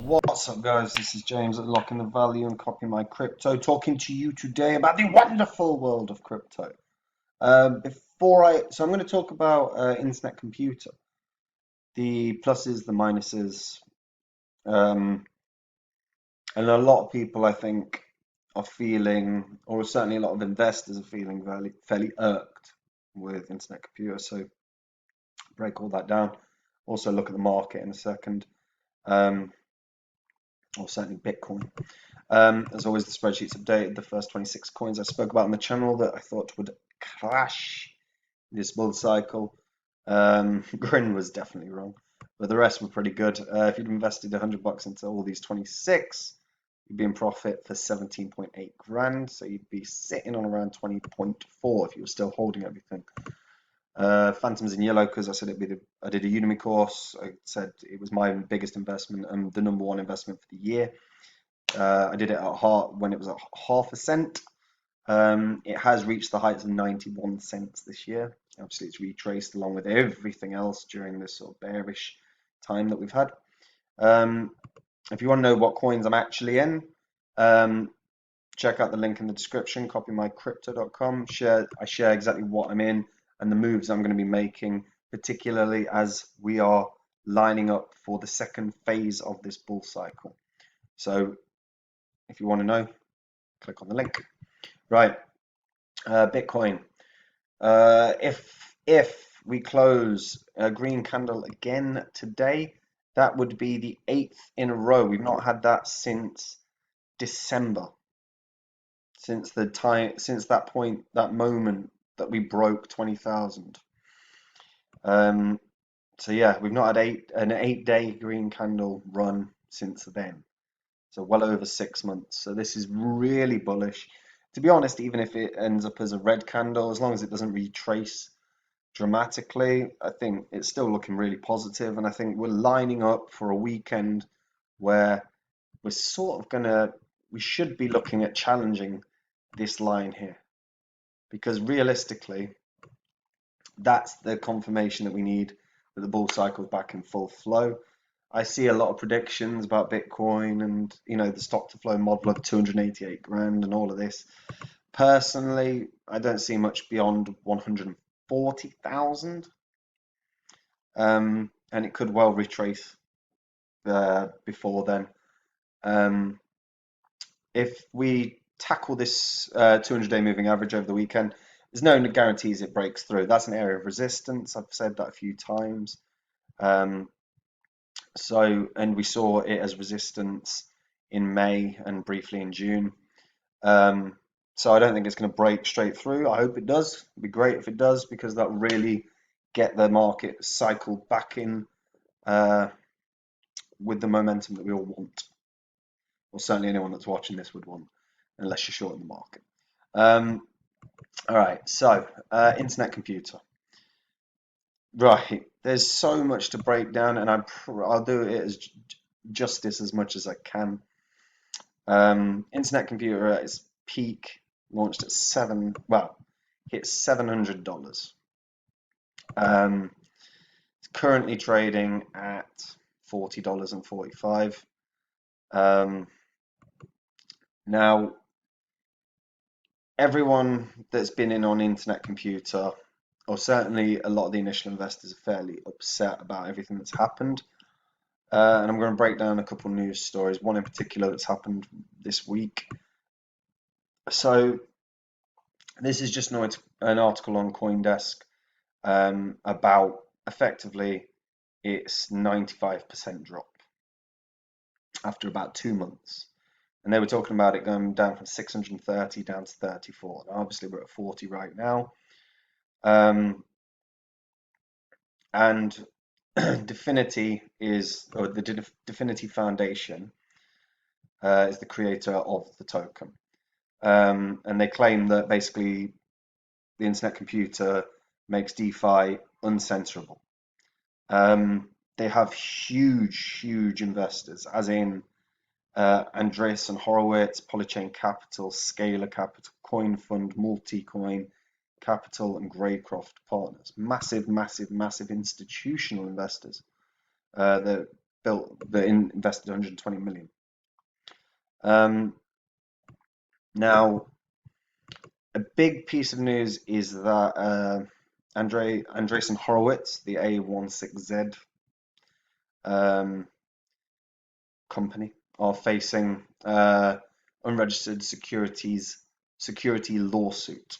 What's up, guys? This is James at Locking the Value and Copy My Crypto, talking to you today about the wonderful world of crypto. So I'm going to talk about internet computer, the pluses, the minuses, and a lot of people, I think, are feeling, or certainly a lot of investors are feeling fairly irked with internet computer. So break all that down. Also look at the market in a second, or certainly Bitcoin. As always, the spreadsheet's updated. The first 26 coins I spoke about on the channel that I thought would crash this bull cycle. Grin was definitely wrong, but the rest were pretty good. If you'd invested $100 into all these 26, you'd be in profit for 17.8 grand. So you'd be sitting on around 20.4 if you were still holding everything. Phantoms in yellow because I said I did a Udemy course. I said it was my biggest investment and the number one investment for the year. I did it when it was at half a cent. It has reached the heights of 91 cents this year. Obviously, it's retraced along with everything else during this sort of bearish time that we've had. If you want to know what coins I'm actually in, check out the link in the description, copymycrypto.com. I share exactly what I'm in and the moves I'm going to be making, particularly as we are lining up for the second phase of this bull cycle. So if you want to know, click on the link. Right, Bitcoin. If we close a green candle again today, that would be the 8th in a row. We've not had that since December. Since that point, that moment that we broke 20,000. So yeah, we've not had an 8-day green candle run since then. So well over 6 months. So this is really bullish. To be honest, even if it ends up as a red candle, as long as it doesn't retrace dramatically, I think it's still looking really positive. And I think we're lining up for a weekend where we're we should be looking at challenging this line here. Because realistically, that's the confirmation that we need that the bull cycle is back in full flow. I see a lot of predictions about Bitcoin and the stock to flow model of 288 grand and all of this. Personally, I don't see much beyond 140,000, and it could well retrace before then. If we tackle this 200-day moving average over the weekend, there's no guarantees it breaks through. That's an area of resistance. I've said that a few times. And we saw it as resistance in May and briefly in June. So I don't think it's going to break straight through. I hope it does. It'd be great if it does, because that will really get the market cycle back in with the momentum that we all want. Or certainly anyone that's watching this would want, unless you're short in the market. All right, so internet computer. Right, there's so much to break down, and I'll do it as justice as much as I can. Internet computer at its peak launched at hit $700. It's currently trading at $40.45. Now, everyone that's been in on internet computer, or certainly a lot of the initial investors, are fairly upset about everything that's happened. And I'm going to break down a couple of news stories, one in particular that's happened this week. So this is just an article on CoinDesk about effectively its 95% drop after about 2 months. And they were talking about it going down from 630 down to 34. Now, obviously, we're at 40 right now. And Dfinity the Dfinity Foundation is the creator of the token. And they claim that basically the internet computer makes DeFi uncensorable. They have huge investors, as in Andreessen Horowitz, Polychain Capital, Scalar Capital, Coin Fund, Multicoin Capital, and Greycroft Partners. Massive institutional investors that invested 120 million. Now, a big piece of news is that Andreessen Horowitz, the A16Z company, are facing unregistered security lawsuit.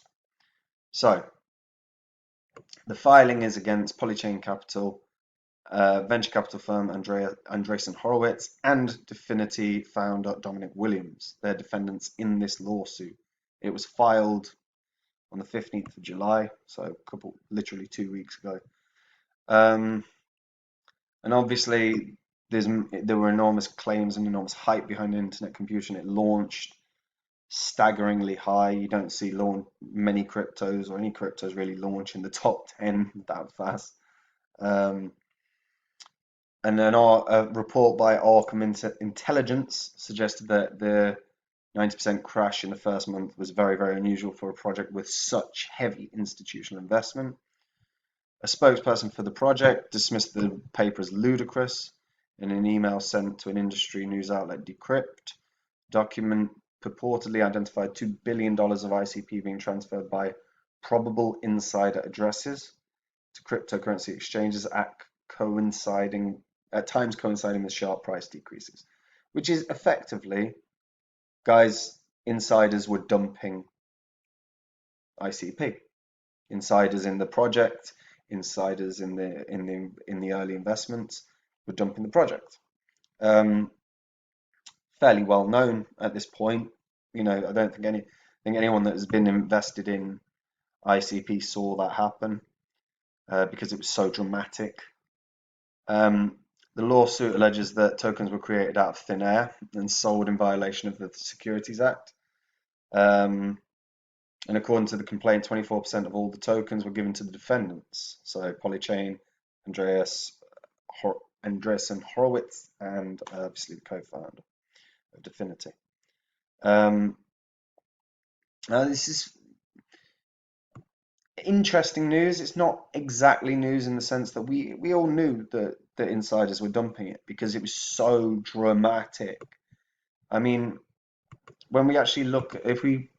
So the filing is against Polychain Capital, venture capital firm Andreessen Horowitz, and Dfinity founder Dominic Williams. They're defendants in this lawsuit. It was filed on the 15th of July, so literally 2 weeks ago. And obviously, there were enormous claims and enormous hype behind the internet computing. It launched staggeringly high. You don't see many cryptos or any cryptos really launch in the top 10 that fast. And then a report by Arkham Intelligence suggested that the 90% crash in the first month was very, very unusual for a project with such heavy institutional investment. A spokesperson for the project dismissed the paper as ludicrous in an email sent to an industry news outlet, Decrypt. Document purportedly identified $2 billion of ICP being transferred by probable insider addresses to cryptocurrency exchanges at times coinciding with sharp price decreases, which is effectively, guys, insiders were dumping ICP. Insiders in the project, insiders in the early investments were dumping the project. Fairly well known at this point. I don't think anyone that has been invested in ICP saw that happen because it was so dramatic. The lawsuit alleges that tokens were created out of thin air and sold in violation of the Securities Act. And according to the complaint, 24% of all the tokens were given to the defendants. So Polychain, Andreessen Horowitz, and obviously the co-founder of Dfinity. Now this is interesting news. It's not exactly news in the sense that we all knew that the insiders were dumping it because it was so dramatic. I mean, when we actually look, if we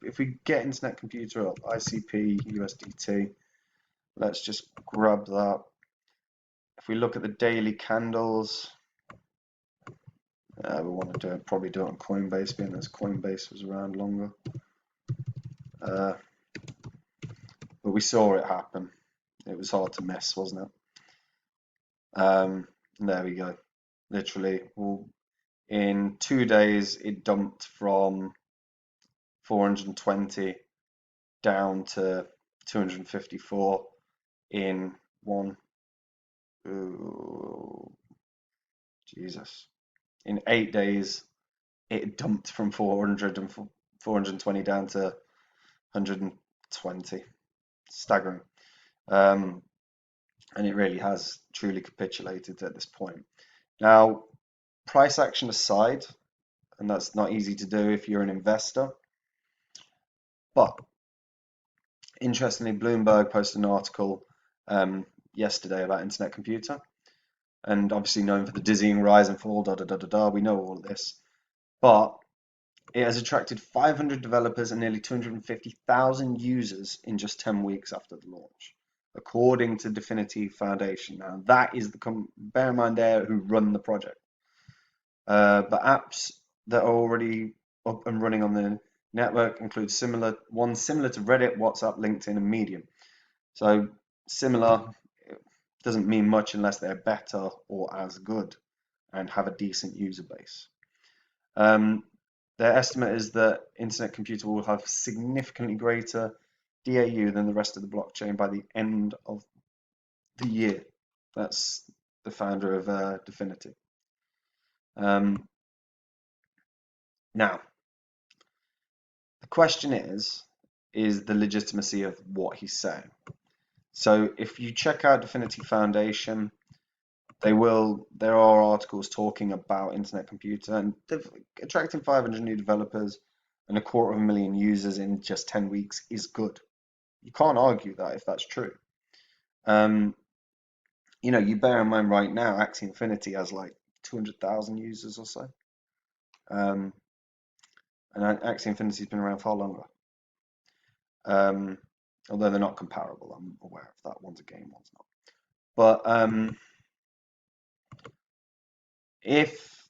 get Internet Computer up, ICP USDT, let's just grab that. If we look at the daily candles, we want to probably do it on Coinbase, being as Coinbase was around longer. But we saw it happen. It was hard to miss, wasn't it? There we go. Literally, in 2 days, it dumped from 420 down to 254 in in 8 days, it dumped from 420 down to 120. Staggering. And it really has truly capitulated at this point. Now, price action aside, and that's not easy to do if you're an investor, but interestingly, Bloomberg posted an article yesterday about Internet Computer, and obviously known for the dizzying rise and fall, we know all of this, but it has attracted 500 developers and nearly 250,000 users in just 10 weeks after the launch, according to Dfinity Foundation. Now, that is bear in mind there who run the project. But apps that are already up and running on the network include ones similar to Reddit, WhatsApp, LinkedIn, and Medium. So similar doesn't mean much unless they're better or as good and have a decent user base. Their estimate is that Internet Computer will have significantly greater DAU than the rest of the blockchain by the end of the year. That's the founder of Dfinity. Now, the question is the legitimacy of what he's saying. So if you check out Dfinity Foundation, there are articles talking about Internet Computer, and attracting 500 new developers and 250,000 users in just 10 weeks is good. You can't argue that if that's true. You bear in mind right now, Axie Infinity has like 200,000 users or so. And Axie Infinity's been around far longer. Although they're not comparable, I'm aware of that. One's a game, one's not. But if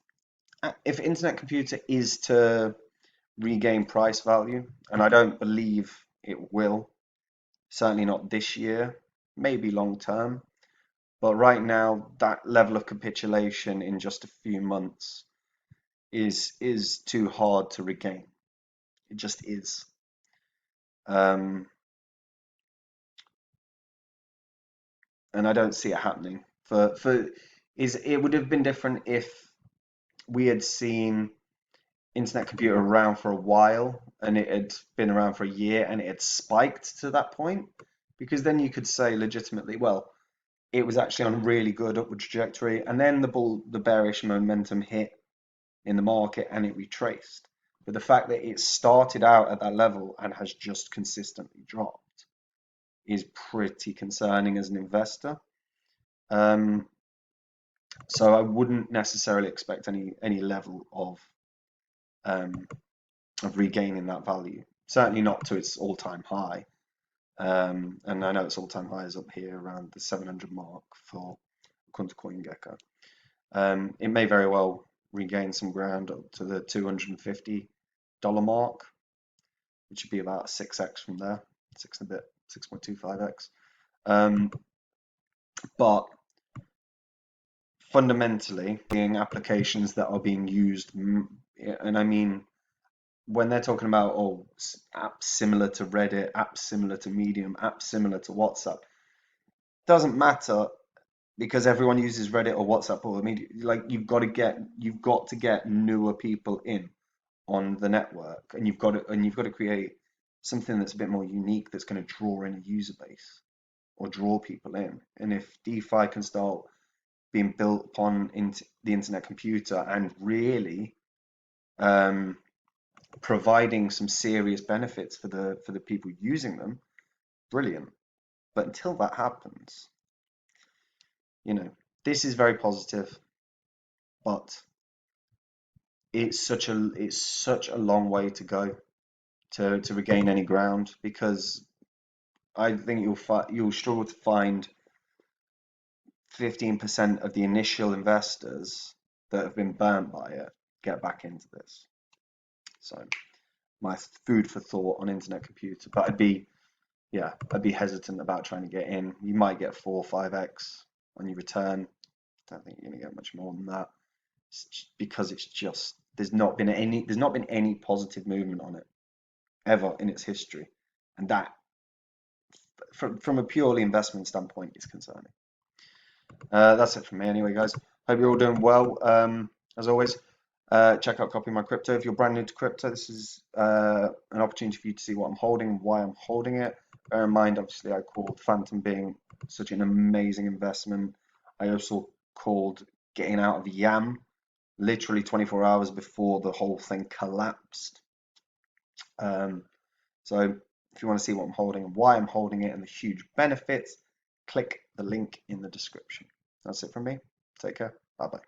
Internet Computer is to regain price value, and I don't believe it will, certainly not this year, maybe long term, but right now that level of capitulation in just a few months is too hard to regain. It just is. And I don't see it happening. It would have been different if we had seen Internet Computer around for a while and it had been around for a year and it had spiked to that point, because then you could say legitimately, well, it was actually on a really good upward trajectory, and then the bearish momentum hit in the market and it retraced. But the fact that it started out at that level and has just consistently dropped is pretty concerning as an investor. So I wouldn't necessarily expect any level of regaining that value. Certainly not to its all-time high. And I know its all-time high is up here around the 700 mark for CoinGecko. It may very well regain some ground up to the $250 mark, which would be about a 6x from there, 6 and a bit, 6.25x. But fundamentally, being applications that are being used, and I mean, when they're talking about apps similar to Reddit, apps similar to Medium, apps similar to WhatsApp, doesn't matter, because everyone uses Reddit or WhatsApp or Medium. Like, you've got to get newer people in on the network, and you've got to create something that's a bit more unique, that's going to draw in a user base or draw people in. And if DeFi can start being built upon into the Internet Computer and really providing some serious benefits for the people using them, brilliant. But until that happens, this is very positive, but it's such a long way to go to regain any ground, because I think you'll struggle to find 15% of the initial investors that have been burnt by it get back into this. So my food for thought on Internet Computer, but I'd be hesitant about trying to get in. You might get 4 or 5x on your return. I don't think you're going to get much more than that, because there's not been any positive movement on it ever in its history, and that from a purely investment standpoint is concerning. That's it from me anyway, guys. Hope you're all doing well. As always, check out Copy My Crypto. If you're brand new to crypto, this is an opportunity for you to see what I'm holding, why I'm holding it. Bear in mind, obviously, I called Phantom being such an amazing investment. I also called getting out of YAM literally 24 hours before the whole thing collapsed. So if you want to see what I'm holding and why I'm holding it and the huge benefits, click the link in the description. That's it from me. Take care. Bye-bye.